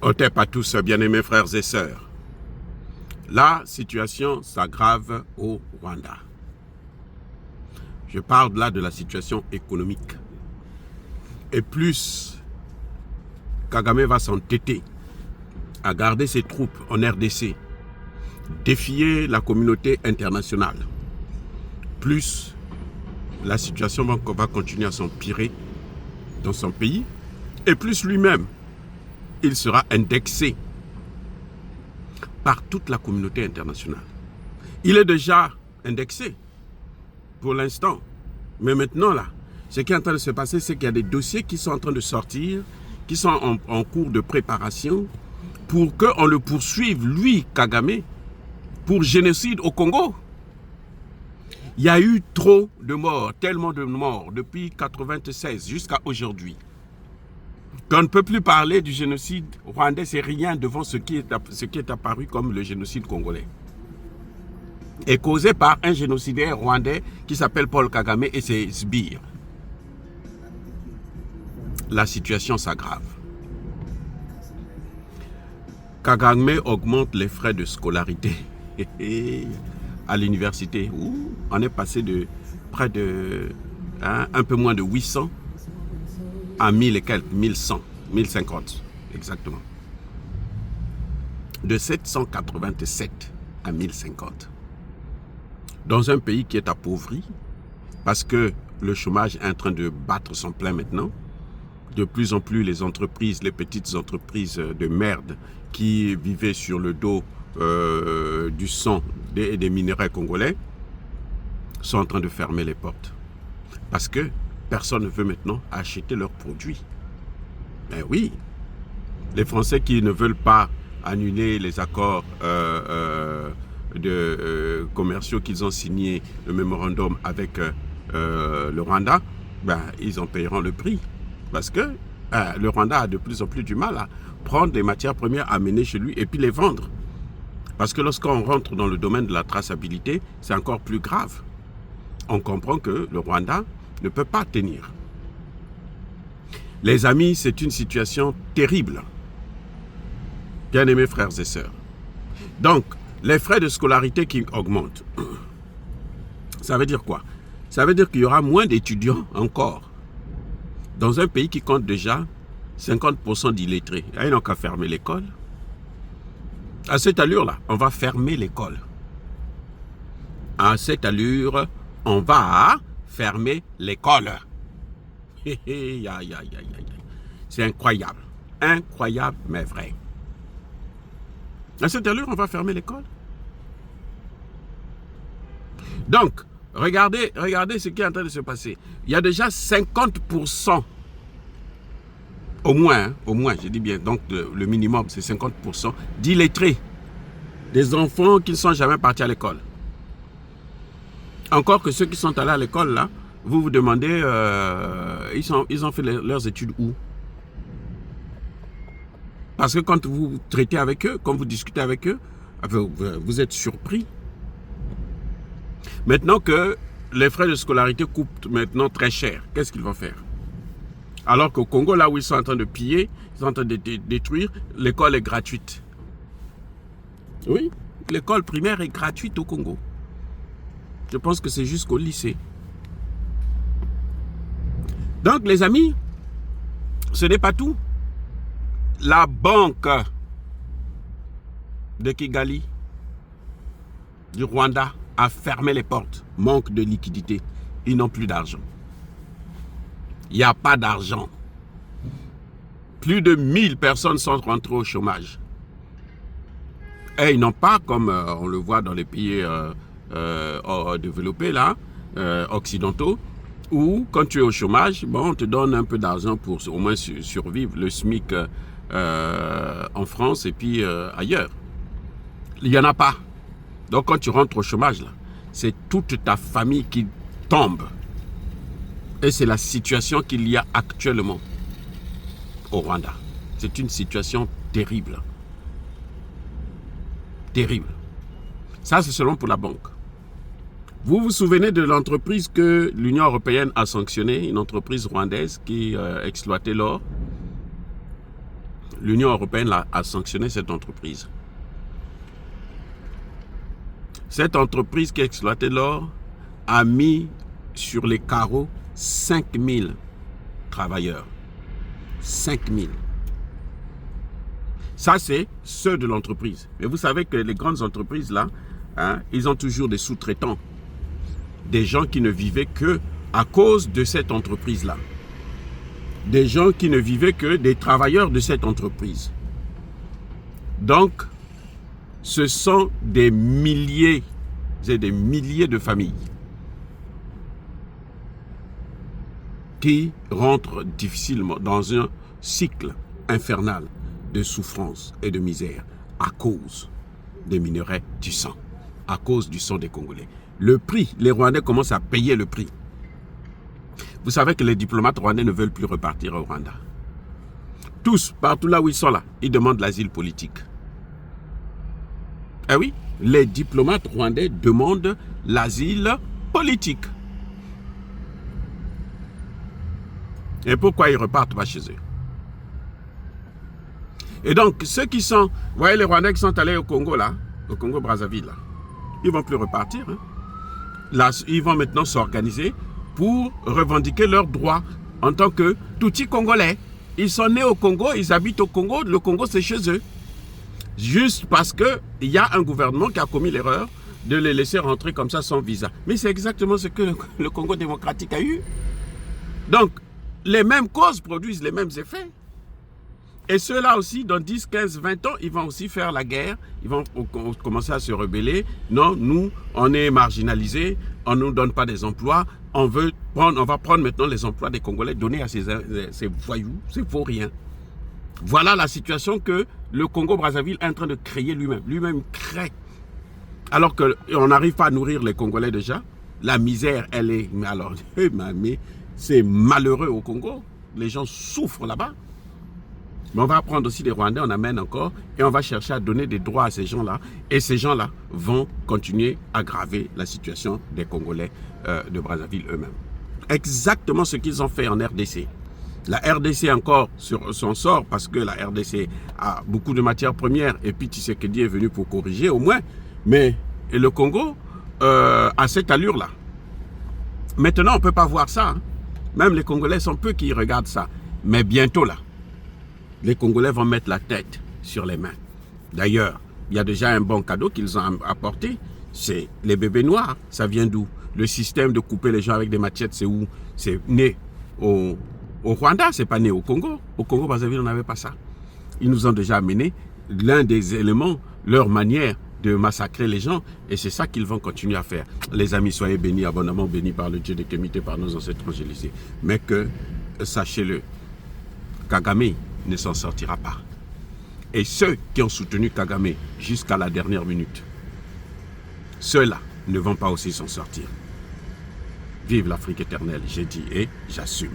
Otep à tous, bien-aimés frères et sœurs. La situation s'aggrave au Rwanda. Je parle là de la situation économique. Et plus Kagame va s'entêter à garder ses troupes en RDC, défier la communauté internationale, plus la situation va continuer à s'empirer dans son pays, et plus lui-même, il sera indexé par toute la communauté internationale. Il est déjà indexé pour l'instant. Mais maintenant, là, ce qui est en train de se passer, c'est qu'il y a des dossiers qui sont en train de sortir, qui sont en cours de préparation pour qu'on le poursuive, lui, Kagame, pour génocide au Congo. Il y a eu trop de morts, tellement de morts, depuis 1996 jusqu'à aujourd'hui, qu'on ne peut plus parler du génocide rwandais, c'est rien devant ce qui est apparu comme le génocide congolais. Et causé par un génocidaire rwandais qui s'appelle Paul Kagame et ses sbires. La situation s'aggrave. Kagame augmente les frais de scolarité à l'université. On est passé de près de un peu moins de 800 à 1000 et quelques, 1100, 1050 exactement. De 787 à 1050. Dans un pays qui est appauvri, parce que le chômage est en train de battre son plein maintenant, de plus en plus les entreprises, les petites entreprises de merde qui vivaient sur le dos du sang et des minerais congolais sont en train de fermer les portes. Parce que personne ne veut maintenant acheter leurs produits. Ben oui, les Français qui ne veulent pas annuler les accords commerciaux qu'ils ont signés, le mémorandum avec le Rwanda, ben, ils en paieront le prix. Parce que le Rwanda a de plus en plus du mal à prendre des matières premières, amener chez lui et puis les vendre. Parce que lorsqu'on rentre dans le domaine de la traçabilité, c'est encore plus grave. On comprend que le Rwanda ne peut pas tenir. Les amis, c'est une situation terrible. Bien-aimés frères et sœurs. Donc, les frais de scolarité qui augmentent, ça veut dire quoi? Ça veut dire qu'il y aura moins d'étudiants encore. Dans un pays qui compte déjà 50% d'illettrés. Ils n'ont qu'à fermer l'école. À cette allure-là, on va fermer l'école. À cette allure, on va fermer l'école. C'est incroyable. Incroyable, mais vrai. À cette allure, on va fermer l'école. Donc, regardez ce qui est en train de se passer. Il y a déjà 50%, au moins, je dis bien, donc le minimum, c'est 50% d'illettrés, des enfants qui ne sont jamais partis à l'école. Encore que ceux qui sont allés à l'école, là, vous vous demandez, ils ont fait leurs études où? Parce que quand vous traitez avec eux, quand vous discutez avec eux, vous êtes surpris. Maintenant que les frais de scolarité coûtent maintenant très cher, qu'est-ce qu'ils vont faire? Alors qu'au Congo, là où ils sont en train de piller, ils sont en train de détruire, l'école est gratuite. Oui, l'école primaire est gratuite au Congo. Je pense que c'est jusqu'au lycée. Donc, les amis, ce n'est pas tout. La banque de Kigali, du Rwanda, a fermé les portes. Manque de liquidité. Ils n'ont plus d'argent. Il n'y a pas d'argent. Plus de 1000 personnes sont rentrées au chômage. Et ils n'ont pas, comme on le voit dans les pays développés, là, occidentaux, où quand tu es au chômage, bon, on te donne un peu d'argent pour au moins survivre, le SMIC en France et puis ailleurs. Il n'y en a pas. Donc quand tu rentres au chômage, là, c'est toute ta famille qui tombe. Et c'est la situation qu'il y a actuellement au Rwanda. C'est une situation terrible. Terrible. Ça, c'est seulement pour la banque. Vous vous souvenez de l'entreprise que l'Union européenne a sanctionnée, une entreprise rwandaise qui exploitait l'or? l'Union européenne a sanctionné cette entreprise. Cette entreprise qui exploitait l'or a mis sur les carreaux 5000 travailleurs. 5000. Ça, c'est ceux de l'entreprise. Mais vous savez que les grandes entreprises, là, hein, ils ont toujours des sous-traitants. Des gens qui ne vivaient que à cause de cette entreprise-là. Des gens qui ne vivaient que des travailleurs de cette entreprise. Donc, ce sont des milliers et des milliers de familles qui rentrent difficilement dans un cycle infernal de souffrance et de misère à cause des minerais du sang, à cause du sang des Congolais. Le prix, les Rwandais commencent à payer le prix. Vous savez que les diplomates rwandais ne veulent plus repartir au Rwanda. Tous, partout là où ils sont là, ils demandent l'asile politique. Eh oui, les diplomates rwandais demandent l'asile politique. Et pourquoi ils repartent pas chez eux? Et donc, ceux qui sont, vous voyez les Rwandais qui sont allés au Congo là, au Congo-Brazzaville là, ils vont plus repartir. Hein. Là, ils vont maintenant s'organiser pour revendiquer leurs droits en tant que Tutsi congolais. Ils sont nés au Congo, ils habitent au Congo, le Congo c'est chez eux. Juste parce qu'il y a un gouvernement qui a commis l'erreur de les laisser rentrer comme ça sans visa. Mais c'est exactement ce que le Congo démocratique a eu. Donc, les mêmes causes produisent les mêmes effets. Et ceux-là aussi, dans 10, 15, 20 ans, ils vont aussi faire la guerre. Ils vont commencer à se rebeller. Non, nous, on est marginalisés. On ne nous donne pas des emplois. On va prendre maintenant les emplois des Congolais, donner à ces voyous, ces vauriens. Voilà la situation que le Congo-Brazzaville est en train de créer lui-même. Lui-même crée. Alors qu'on n'arrive pas à nourrir les Congolais déjà. La misère, elle est... Mais alors, mais c'est malheureux au Congo. Les gens souffrent là-bas. Mais on va prendre aussi des Rwandais, on amène encore, et on va chercher à donner des droits à ces gens-là. Et ces gens-là vont continuer à aggraver la situation des Congolais de Brazzaville eux-mêmes. Exactement ce qu'ils ont fait en RDC. La RDC encore sur son sort, parce que la RDC a beaucoup de matières premières, et puis Tshisekedi est venu pour corriger au moins. Mais le Congo a cette allure-là. Maintenant, on ne peut pas voir ça. Hein. Même les Congolais sont peu qui regardent ça. Mais bientôt là, les Congolais vont mettre la tête sur les mains. D'ailleurs, il y a déjà un bon cadeau qu'ils ont apporté. C'est les bébés noirs. Ça vient d'où? Le système de couper les gens avec des machettes, c'est où? C'est né au Rwanda, c'est pas né au Congo. Au Congo-Brazzaville, on n'avait pas ça. Ils nous ont déjà amené l'un des éléments, leur manière de massacrer les gens. Et c'est ça qu'ils vont continuer à faire. Les amis, soyez bénis, abondamment bénis par le Dieu de Kémité, par nos ancêtres angélisés. Mais que, sachez-le, Kagame ne s'en sortira pas. Et ceux qui ont soutenu Kagame jusqu'à la dernière minute, ceux-là ne vont pas aussi s'en sortir. Vive l'Afrique éternelle, j'ai dit et j'assume.